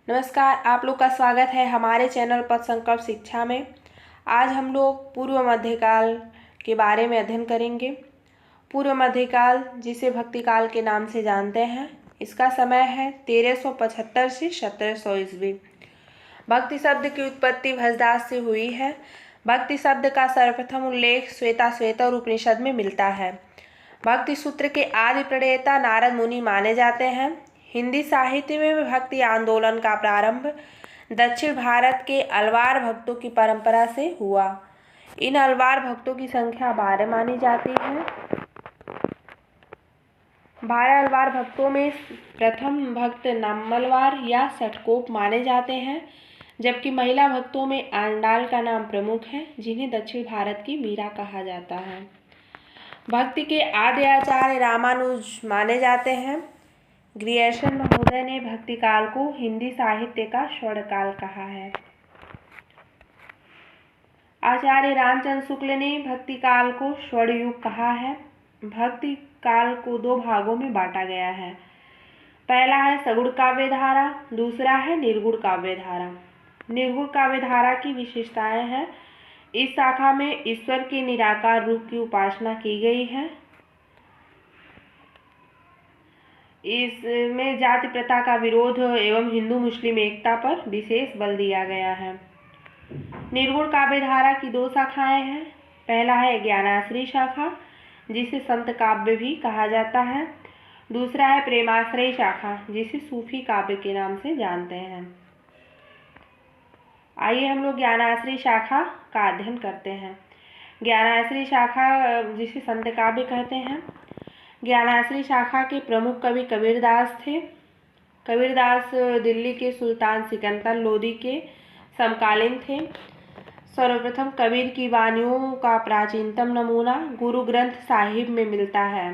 नमस्कार, आप लोग का स्वागत है हमारे चैनल पथ संकल्प शिक्षा में। आज हम लोग पूर्व मध्यकाल के बारे में अध्ययन करेंगे। पूर्व मध्यकाल, जिसे भक्ति काल के नाम से जानते हैं, इसका समय है 1375 से 1700 ईस्वी। भक्ति शब्द की उत्पत्ति भजदास से हुई है। भक्ति शब्द का सर्वप्रथम उल्लेख श्वेताश्वतर उपनिषद में मिलता है। भक्ति सूत्र के आदि प्रणेता नारद मुनि माने जाते हैं। हिंदी साहित्य में भक्ति आंदोलन का प्रारंभ दक्षिण भारत के अलवार भक्तों की परंपरा से हुआ। इन अलवार भक्तों की संख्या 12 मानी जाती है। 12 अलवार भक्तों में प्रथम भक्त नम्मलवार या सटकोप माने जाते हैं, जबकि महिला भक्तों में आंडाल का नाम प्रमुख है, जिन्हें दक्षिण भारत की मीरा कहा जाता है। भक्ति के आद्य आचार्य रामानुज माने जाते हैं। ग्रियर्सन महोदय ने भक्ति काल को हिंदी साहित्य का स्वर्ण काल कहा है। आचार्य रामचंद्र शुक्ल ने भक्ति काल को स्वर्ण युग कहा है। भक्ति काल को 2 भागों में बांटा गया है। पहला है सगुण काव्य धारा, दूसरा है निर्गुण काव्य धारा। निर्गुण काव्य धारा की विशेषताएं हैं। इस शाखा में ईश्वर के निराकार रूप की उपासना की गई है। इसमें जाति प्रथा का विरोध एवं हिंदू मुस्लिम एकता पर विशेष बल दिया गया है। निर्गुण काव्य धारा की 2 शाखाएं हैं। पहला है ज्ञानाश्रय शाखा, जिसे संत काव्य भी कहा जाता है। दूसरा है प्रेमाश्रय शाखा, जिसे सूफी काव्य के नाम से जानते हैं। आइए हम लोग ज्ञानाश्रय शाखा का अध्ययन करते हैं। ज्ञानाश्रय शाखा, जिसे संत काव्य कहते हैं। ज्ञानाश्रय शाखा के प्रमुख कवि कबीरदास थे। कबीरदास दिल्ली के सुल्तान सिकंदर लोदी के समकालीन थे। सर्वप्रथम कबीर की वाणियों का प्राचीनतम नमूना गुरु ग्रंथ साहिब में मिलता है।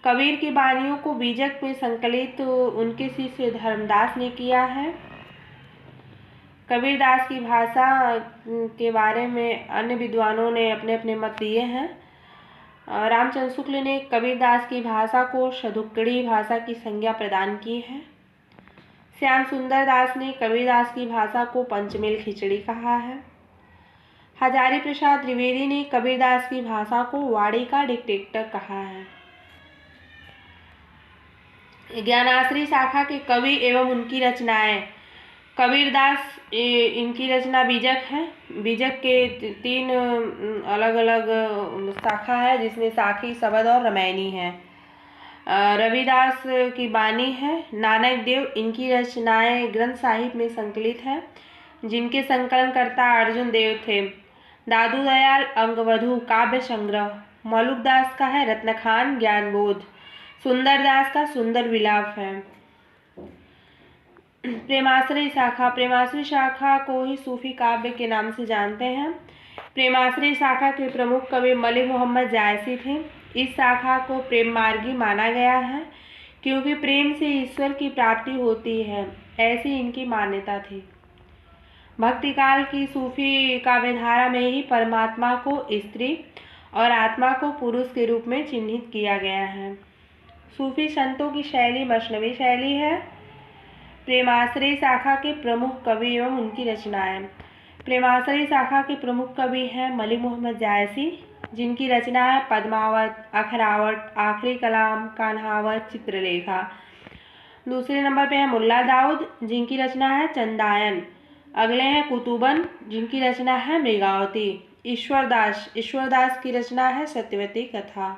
कबीर की वाणियों को बीजक में संकलित उनके शिष्य धर्मदास ने किया है। कबीरदास की भाषा के बारे में अन्य विद्वानों ने अपने अपने मत दिए हैं। रामचंद्र शुक्ल ने कबीरदास की भाषा को शतुक्कड़ी भाषा की संज्ञा प्रदान की है। श्याम सुंदर दास ने कबीरदास की भाषा को पंचमेल खिचड़ी कहा है। हजारी प्रसाद द्विवेदी ने कबीरदास की भाषा को वाड़ी का डिक्टेटर कहा है। ज्ञानाश्रय शाखा के कवि एवं उनकी रचनाएं। कबीरदास, इनकी रचना बीजक है। बीजक के 3 अलग अलग शाखा है, जिसमें साखी, शबद और रामायणी है। रविदास की बानी है। नानक देव, इनकी रचनाएं ग्रंथ साहिब में संकलित है, जिनके संकलनकर्ता अर्जुन देव थे। दादू दयाल अंगवधु काव्य संग्रह। मौलुक दास का है रत्नखान ज्ञानबोध। सुंदर दास का सुंदर विलाप है। प्रेमाश्रय शाखा। प्रेमाश्रय शाखा को ही सूफी काव्य के नाम से जानते हैं। प्रेमाश्रय शाखा के प्रमुख कवि मलिक मोहम्मद जायसी थे। इस शाखा को प्रेम मार्गी माना गया है, क्योंकि प्रेम से ईश्वर की प्राप्ति होती है, ऐसी इनकी मान्यता थी। भक्ति काल की सूफी काव्यधारा में ही परमात्मा को स्त्री और आत्मा को पुरुष के रूप में चिन्हित किया गया है। सूफी संतों की शैली मसनवी शैली है। प्रेमाश्रय शाखा के प्रमुख कवि एवं उनकी रचनाएं। प्रेमाश्रय शाखा के प्रमुख कवि हैं मलिक मोहम्मद जायसी, जिनकी रचना है पद्मावत, अखरावट, आखिरी कलाम, कान्हावत, चित्रलेखा। दूसरे नंबर पे है मुल्ला दाऊद, जिनकी रचना है चंदायन। अगले हैं कुतुबन, जिनकी रचना है मृगावती। ईश्वरदास की रचना है सत्यवती कथा।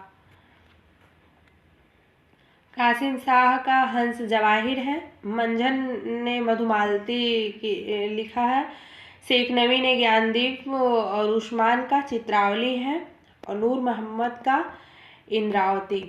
कासिम शाह का हंस जवाहिर है। मंझन ने मधुमालती की लिखा है। शेख नवी ने ज्ञानदीप और उस्मान का चित्रावली है, और नूर मोहम्मद का इंद्रावती।